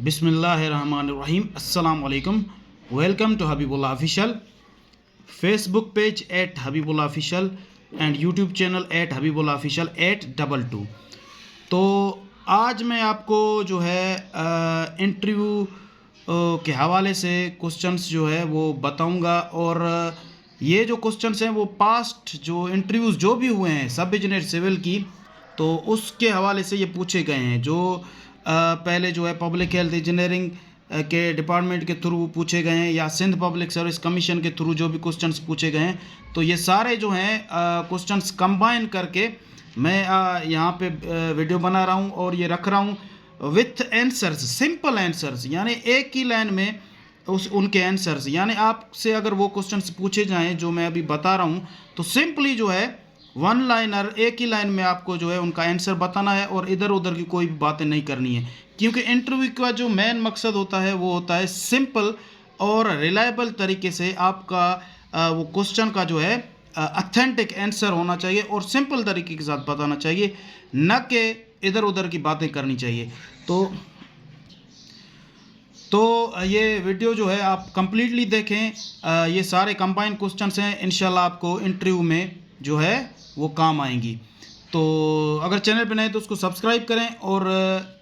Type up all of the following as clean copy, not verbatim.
बिस्मिल्लाहिर्रहमानिर्रहीम अस्सलाम वालेकुम। Welcome to Habibullah official. Facebook page @Habibullah official and YouTube channel @Habibullah official 822। तो आज मैं आपको जो है इंटरव्यू के हवाले से क्वेश्चंस जो है वो बताऊंगा। और ये जो क्वेश्चंस हैं वो पास्ट जो इंटरव्यूज़ जो भी हुए हैं सब इंजीनियर सिविल की, तो उसके हवाले से ये पूछे गए हैं। जो पहले जो है पब्लिक हेल्थ इंजीनियरिंग के डिपार्टमेंट के थ्रू पूछे गए हैं या सिंध पब्लिक सर्विस कमीशन के थ्रू जो भी क्वेश्चंस पूछे गए हैं, तो ये सारे जो हैं क्वेश्चंस कंबाइन करके मैं यहाँ पे वीडियो बना रहा हूँ और ये रख रहा हूँ विथ आंसर्स, सिंपल आंसर्स, यानी एक ही लाइन में उनके आंसर्स। यानी आपसे अगर वो क्वेश्चंस पूछे जाएं जो मैं अभी बता रहा हूँ, तो सिंपली जो है वन लाइनर, एक ही लाइन में आपको जो है उनका आंसर बताना है और इधर उधर की कोई भी बातें नहीं करनी है। क्योंकि इंटरव्यू का जो मेन मकसद होता है वो होता है सिंपल और रिलायबल तरीके से आपका वो क्वेश्चन का जो है ऑथेंटिक आंसर होना चाहिए और सिंपल तरीके के साथ बताना चाहिए, न कि इधर उधर की बातें करनी चाहिए। तो ये वीडियो जो है आप कंप्लीटली देखें। ये सारे कंबाइंड क्वेश्चंस हैं, इंशाल्लाह आपको इंटरव्यू में जो है वो काम आएंगी। तो अगर चैनल पे नए तो उसको सब्सक्राइब करें और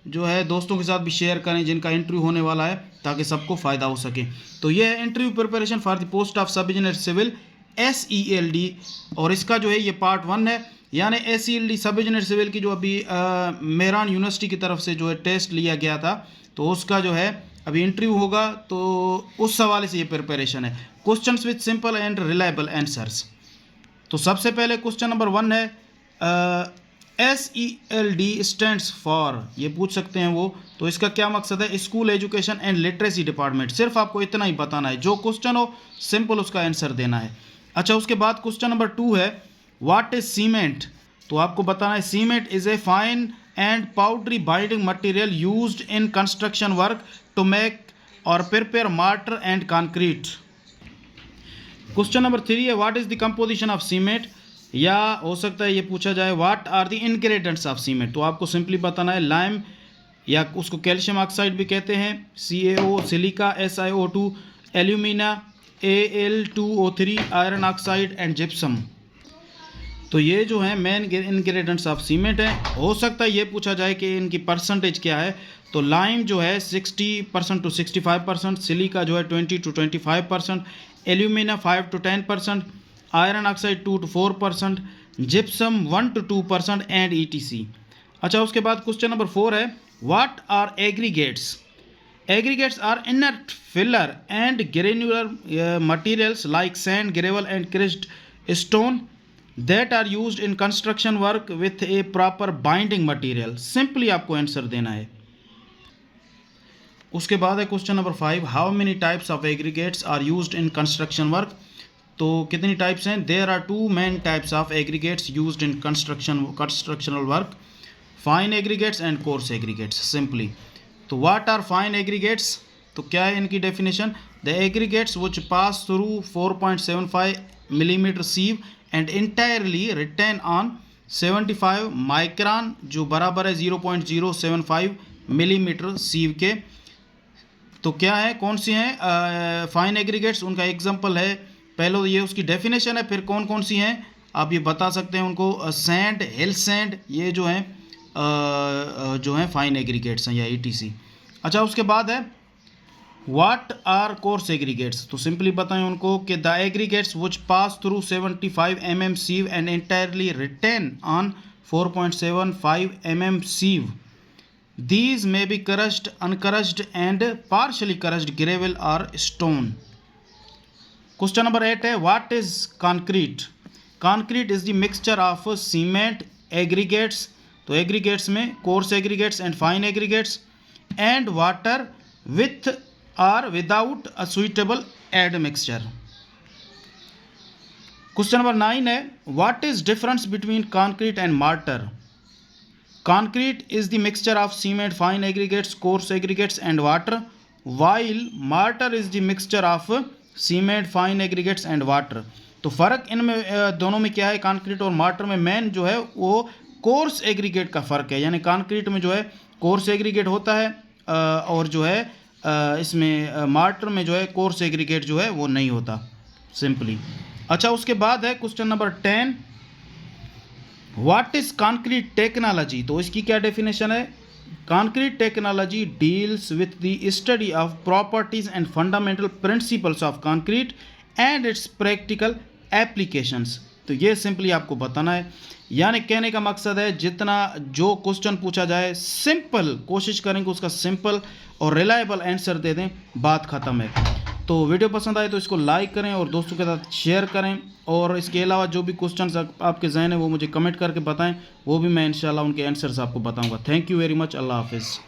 जो है दोस्तों के साथ भी शेयर करें जिनका इंटरव्यू होने वाला है, ताकि सबको फ़ायदा हो सके। तो ये है interview preparation for the post of सब इंजीनियर सिविल SELD, और इसका जो है ये पार्ट 1 है। यानी SELD सब इंजीनियर सिविल की जो अभी मेरान यूनिवर्सिटी की तरफ से जो है टेस्ट लिया गया था, तो उसका जो है अभी इंटरव्यू होगा, तो उस हवाले से ये प्रिपरेशन है। Questions with simple and reliable answers. तो सबसे पहले क्वेश्चन नंबर 1 है SELD स्टैंड्स फॉर, ये पूछ सकते हैं वो, तो इसका क्या मकसद है? School education and literacy department. सिर्फ आपको इतना ही बताना है, जो क्वेश्चन हो सिंपल उसका आंसर देना है। अच्छा, उसके बाद क्वेश्चन नंबर 2 है व्हाट इज सीमेंट। तो आपको बताना है cement is a fine and powdery binding material used in construction work to make और prepare mortar and concrete. Question number 3 है what is the composition of cement, या हो सकता है ये पूछा जाए what are the ingredients of cement. तो आपको सिंपली बताना है लाइम, या उसको कैल्शियम ऑक्साइड भी कहते हैं, CaO, silica SiO2, alumina Al2O3, iron oxide and gypsum. तो ये जो है मेन इंग्रेडिएंट्स ऑफ सीमेंट है। हो सकता है ये पूछा जाए कि इनकी परसेंटेज क्या है, तो लाइम जो है 60% to 65%, सिलिका जो है 20 to 25%, alumina 5 to 10%, iron oxide 2 to 4%, gypsum 1 to 2% and ETC। अच्छा, उसके बाद क्वेश्चन नंबर 4 है what are aggregates. Aggregates are inert filler and granular materials like sand, gravel and crushed stone that are used in construction work with a proper binding material। Simply आपको answer देना है। उसके बाद है question number 5 how many types of aggregates are used in construction work. तो कितनी types हैं? There are 2 main types of aggregates used in constructional work, fine aggregates and coarse aggregates. Simply तो व्हाट आर फाइन एग्रीगेट्स, तो क्या है इनकी definition? The aggregates which pass through 4.75 millimetre sieve and entirely retain on 75 micron, जो बराबर है 0.075 millimetre सीव के। तो क्या है, कौन सी हैं फाइन एग्रीगेट्स? उनका एग्जांपल है, पहले ये उसकी डेफिनेशन है, फिर कौन कौन सी हैं आप ये बता सकते हैं उनको। सैंड, हिल सैंड, ये जो हैं फाइन एग्रीगेट्स हैं या ETC। अच्छा, उसके बाद है व्हाट आर कोर्स एग्रीगेट्स। तो सिंपली बताएं उनको कि the aggregates which pass through 75 mm sieve and entirely retain on 4.75 mm sieve, these may be crushed, uncrushed and partially crushed gravel or stone। Question number 8 है what is concrete. Concrete is the mixture of cement, aggregates, तो aggregates में coarse aggregates and fine aggregates and water with और without a suitable admixture. Question number 9 है what is difference between concrete and mortar. Concrete is the mixture of cement, fine aggregates, coarse aggregates and water, while mortar is the mixture of cement, fine aggregates and water. तो फ़र्क इनमें दोनों में क्या है, concrete और martyr में? Main जो है वो कोर्स एग्रीगेट का फ़र्क है। यानी कंक्रीट में जो है कोर्स एग्रीगेट होता है और जो है इसमें मार्टर में जो है कोर्स एग्रीगेट जो है वो नहीं होता सिंपली। अच्छा, उसके बाद है question number 10, what is concrete technology. तो इसकी क्या डेफिनेशन है? Concrete technology deals with the study of properties and fundamental principles of concrete and it's practical applications. तो ये सिंपली आपको बताना है, यानी कहने का मकसद है जितना जो क्वेश्चन पूछा जाए सिंपल कोशिश करेंगे उसका सिंपल और रिलायबल आंसर दे दें, बात ख़त्म है। तो वीडियो पसंद आए तो इसको लाइक करें और दोस्तों के साथ शेयर करें, और इसके अलावा जो भी क्वेश्चंस आपके जहन है वो मुझे कमेंट करके बताएं, वो भी मैं इंशाल्लाह उनके आंसर्स आपको बताऊंगा। Thank you very much. अल्लाह हाफिज़।